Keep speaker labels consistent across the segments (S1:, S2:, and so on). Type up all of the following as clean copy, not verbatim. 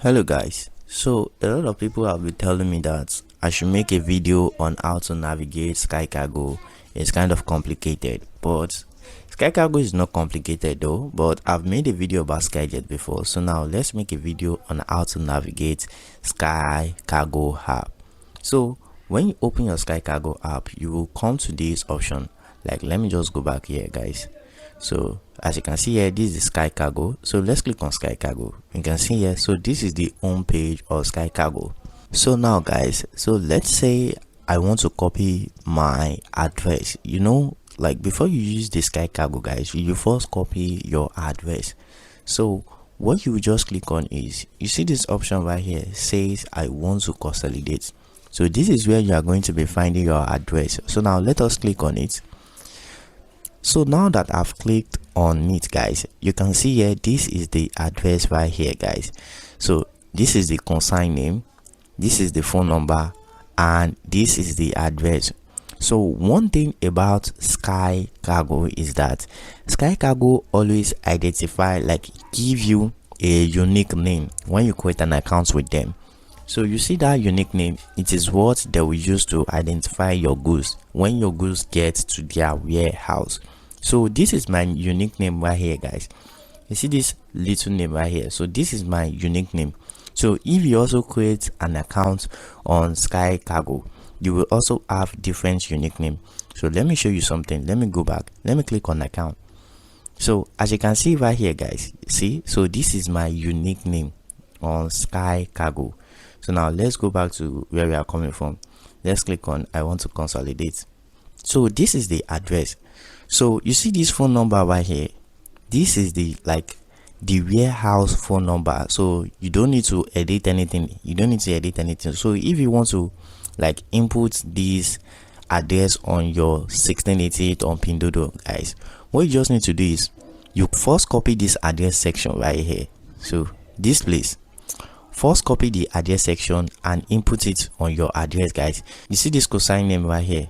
S1: Hello guys, so a lot of people have been telling me that I should make a video on how to navigate SkyCargo. It's kind of complicated, but SkyCargo is not complicated though, but I've made a video about SkyJet before, so now let's make a video on how to navigate SkyCargo app. So when you open your SkyCargo app, you will come to this option. Like, let me just go back here guys. So as you can see here, this is SkyCargo. So let's click on SkyCargo. You can see here, so this is the home page of SkyCargo. So now guys, so let's say I want to copy my address. Like before you use the SkyCargo guys, you first copy your address. So what you just click on is, you see this option right here says I want to consolidate. So this is where you are going to be finding your address. So now let us click on it. So now that I've clicked on it guys, you can see here, this is the address right here guys. So this is the consign name, this is the phone number, and this is the address. So one thing about SkyCargo is that SkyCargo always identify, like give you a unique name when you create an account with them. So you see that unique name, it is what they will use to identify your goods when your goods get to their warehouse. So this is my unique name right here guys. You see this little name right here, so this is my unique name. So if you also create an account on SkyCargo, you will also have different unique name. So let me show you something. Let me go back, let me click on account. So as you can see right here guys, see, so this is my unique name on SkyCargo. So now let's go back to where we are coming from. Let's click on I want to consolidate. So this is the address. So you see this phone number right here, this is the warehouse phone number. So you don't need to edit anything, so if you want to input this address on your 1688 on Pindodo guys, what you just need to do is you first copy this address section right here. So this place, first copy the address section and input it on your address guys. You see this consign name right here,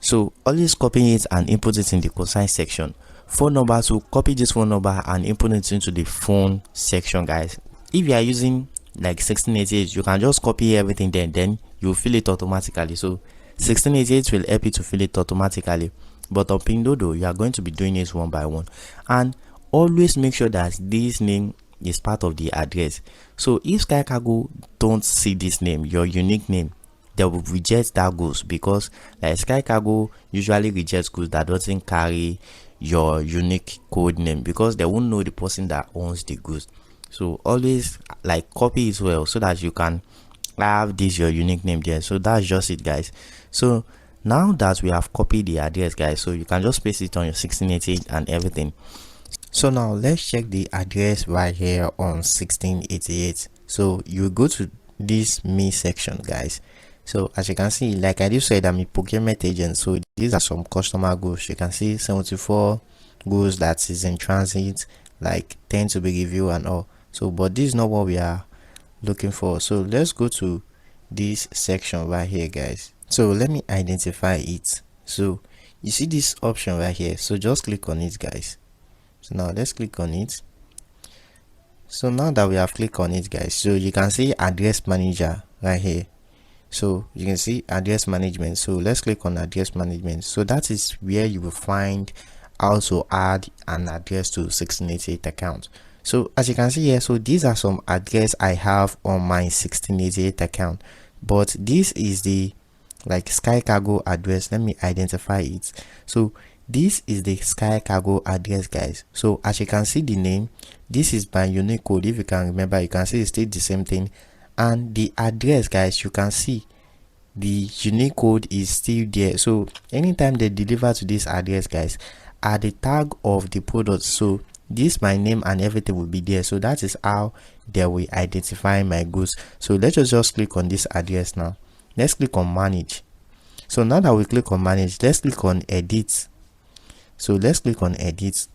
S1: so always copy it and input it in the consign section. Phone number, so copy this phone number and input it into the phone section guys. If you are using 1688, you can just copy everything then you fill it automatically. So 1688 will help you to fill it automatically, but on Pindodo you are going to be doing it one by one. And always make sure that this name is part of the address. So if SkyCargo don't see this name, your unique name, they will reject that goods, because SkyCargo usually rejects goods that doesn't carry your unique code name, because they won't know the person that owns the goods. So always copy it well so that you can have this your unique name there. So that's just it guys. So now that we have copied the address guys, so you can just paste it on your 1688 and everything. So now let's check the address right here on 1688. So you go to this me section guys. So as you can see, like I just said, I'm a procurement agent, so these are some customer goods. You can see 74 goods that is in transit, 10 to be reviewed and all. So but this is not what we are looking for. So let's go to this section right here guys. So let me identify it. So you see this option right here, so just click on it guys. So now let's click on it. So now that we have clicked on it guys, so you can see address manager right here. So you can see address management. So let's click on address management. So that is where you will find how to add an address to 1688 account. So as you can see here, so these are some address I have on my 1688 account, but this is the SkyCargo address. Let me identify it. So this is the SkyCargo address guys. So as you can see the name, this is my unique code. If you can remember, you can see it's still the same thing. And the address guys, you can see the unique code is still there. So anytime they deliver to this address guys, at the tag of the product, so this my name and everything will be there. So that is how they will identify my goods. So let's just click on this address now. Let's click on manage. So now that we click on manage, let's click on edit. So let's click on edit.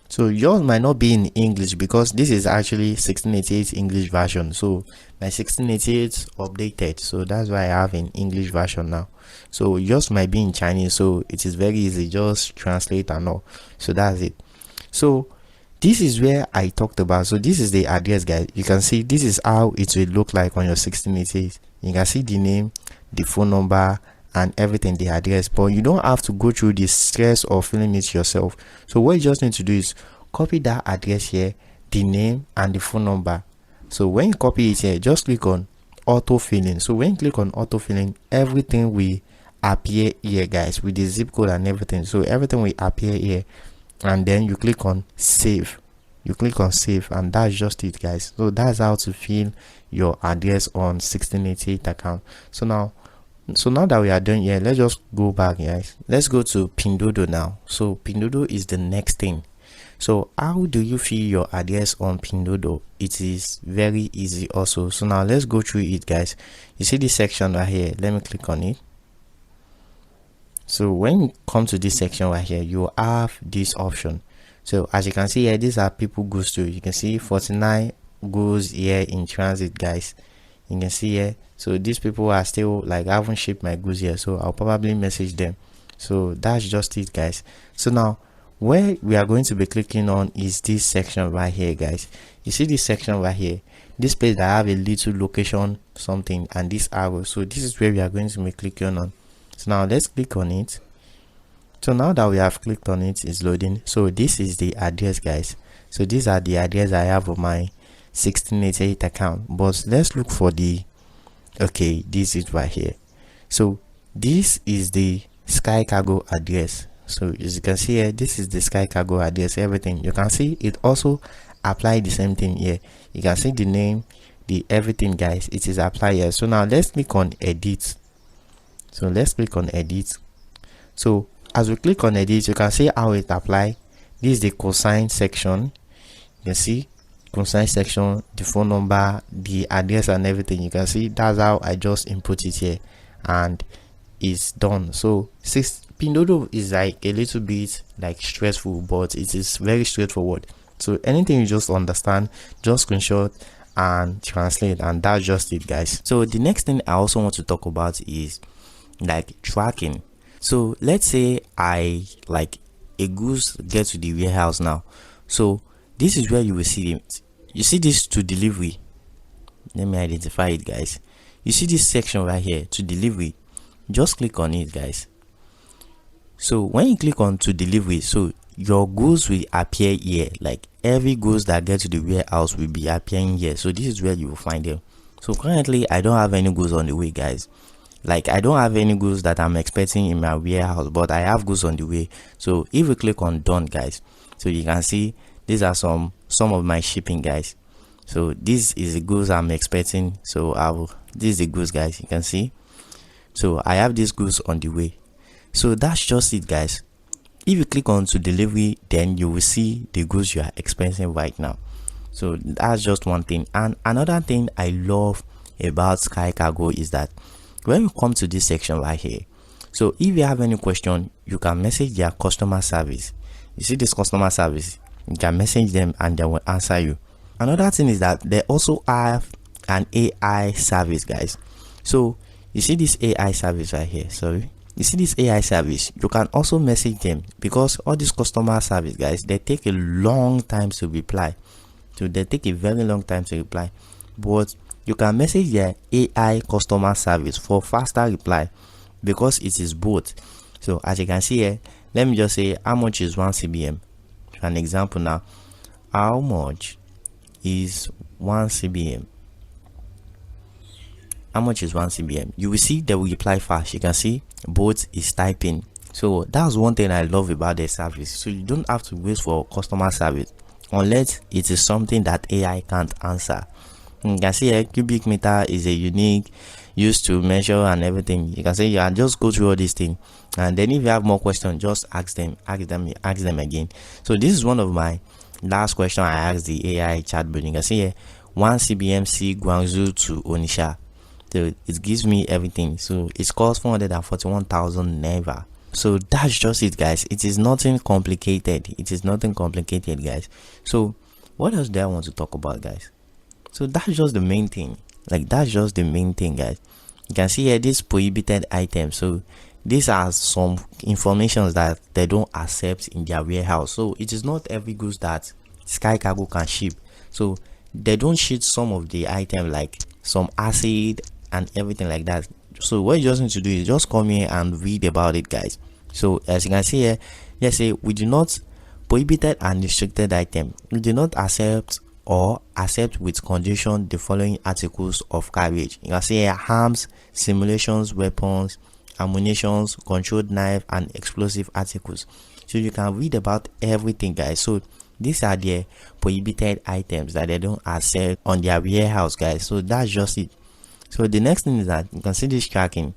S1: So yours might not be in English because this is actually 1688 English version. So my 1688 updated, so that's why I have an English version now. So yours might be in Chinese, so it is very easy, just translate and all. So that's it. So this is where I talked about. So this is the address, guys. You can see this is how it will look like on your 1688. You can see the name, the phone number, and everything, the address, but you don't have to go through the stress of filling it yourself. So what you just need to do is copy that address here, the name and the phone number. So when you copy it here, just click on auto filling. So when you click on auto filling, everything will appear here, guys, with the zip code and everything. So everything will appear here, and then you click on save. You click on save, and that's just it, guys. So that's how to fill your address on 1688 account. So now that we are done here, let's just go back, guys. Let's go to Pinduoduo now. So Pinduoduo is the next thing. So how do you fill your address on Pinduoduo? It is very easy also. So now let's go through it, guys. You see this section right here, let me click on it. So when you come to this section right here, you have this option. So as you can see here, these are people goods too. You can see 49 goods here in transit, guys. You can see here. So these people are still like, I haven't shipped my goods here, so I'll probably message them. So that's just it, guys. So now where we are going to be clicking on is this section right here, guys. You see this section right here, this page that have a little location something and this arrow. So this is where we are going to be clicking on. So now let's click on it. So now that we have clicked on it, it's loading. So this is the address, guys. So these are the address I have on my 1688 account, but let's look for the, okay, this is right here. So this is the SkyCargo address. So as you can see here, this is the SkyCargo address, everything. You can see it also apply the same thing here. You can see the name, the everything, guys. It is applied here. So now let's click on edit. So let's click on edit. So as we click on edit, you can see how it apply. This is the consign section. You can see consign section, the phone number, the address and everything. You can see that's how I just input it here, and it's done. So Pinduoduo is like a little bit like stressful, but it is very straightforward. So anything you just understand, just screenshot and translate, and that's just it, guys. So the next thing I also want to talk about is like tracking. So let's say I like a goods get to the warehouse now. So this is where you will see it. You see this to delivery. Let me identify it, guys. You see this section right here to delivery. Just click on it, guys. So when you click on to delivery, so your goods will appear here. Like every goods that get to the warehouse will be appearing here. So this is where you will find them. So currently I don't have any goods on the way, guys. Like I don't have any goods that I'm expecting in my warehouse, but I have goods on the way. So if we click on done, guys, so you can see these are some of my shipping, guys. So this is the goods I'm expecting. So this is the goods, guys. You can see. So I have these goods on the way. So that's just it, guys. If you click on to delivery, then you will see the goods you are expecting right now. So that's just one thing. And another thing I love about SkyCargo is that when you come to this section right here, so if you have any question, you can message their customer service. You see this customer service, you can message them and they will answer you. Another thing is that they also have an AI service, guys. So you see this AI service right here, sorry, you see this AI service, you can also message them, because all this customer service, guys, they take a long time to reply. So they take a very long time to reply, but you can message their AI customer service for faster reply, because it is both. So as you can see here, let me just say how much is 1 CBM. For an example now, how much is 1 CBM? How much is 1 CBM? You will see they will reply fast. You can see both is typing. So that's one thing I love about their service. So you don't have to wait for customer service unless it is something that AI can't answer. You can see a cubic meter is a unique used to measure and everything. You can say you can just go through all these things, and then if you have more questions, just ask them again. So this is one of my last question I asked the AI chatbot. You can see here 1 CBM C Guangzhou to Onisha. So it gives me everything. So it costs 441,000 naira. So that's just it, guys. It is nothing complicated. It is nothing complicated, guys. So what else do I want to talk about, guys? So that's just the main thing. Like that's just the main thing, guys. You can see here this prohibited items. So these are some informations that they don't accept in their warehouse. So it is not every goods that SkyCargo can ship. So they don't ship some of the item like some acid and everything like that. So what you just need to do is just come here and read about it, guys. So as you can see here, let's say we do not prohibited and restricted item. We do not accept or accept with condition the following articles of carriage. You can see here arms, simulations, weapons, ammunitions, controlled knife, and explosive articles. So you can read about everything, guys. So these are the prohibited items that they don't accept on their warehouse, guys. So that's just it. So the next thing is that you can see this tracking.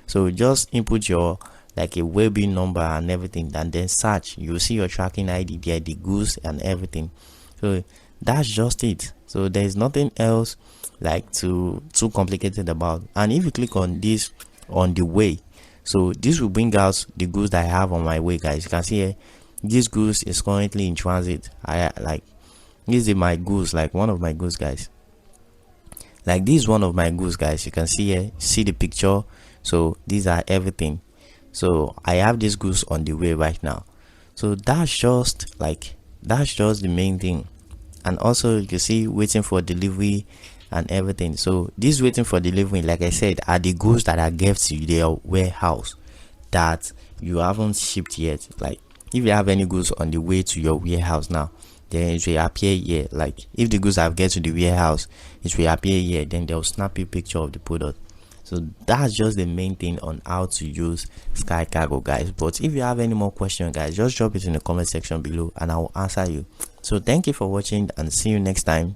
S1: So just input your like a well-being number and everything, and then search. You'll see your tracking ID there, the goods and everything. So that's just it. So there's nothing else like too complicated about. And if you click on this on the way, so this will bring out the goods that I have on my way, guys. You can see here this goods is currently in transit. I like this is my goods, like one of my goods, guys. Like this is one of my goods, guys. You can see here, see the picture. So these are everything. So I have these goods on the way right now. So that's just the main thing. And also you see waiting for delivery and everything. So this waiting for delivery, like I said, are the goods that are given to their warehouse that you haven't shipped yet. Like if you have any goods on the way to your warehouse now, then it will appear here. Like if the goods have get to the warehouse, it will appear here. Then they'll snap you a picture of the product. So that's just the main thing on how to use SkyCargo, guys. But if you have any more questions, guys, just drop it in the comment section below and I will answer you. So thank you for watching and see you next time.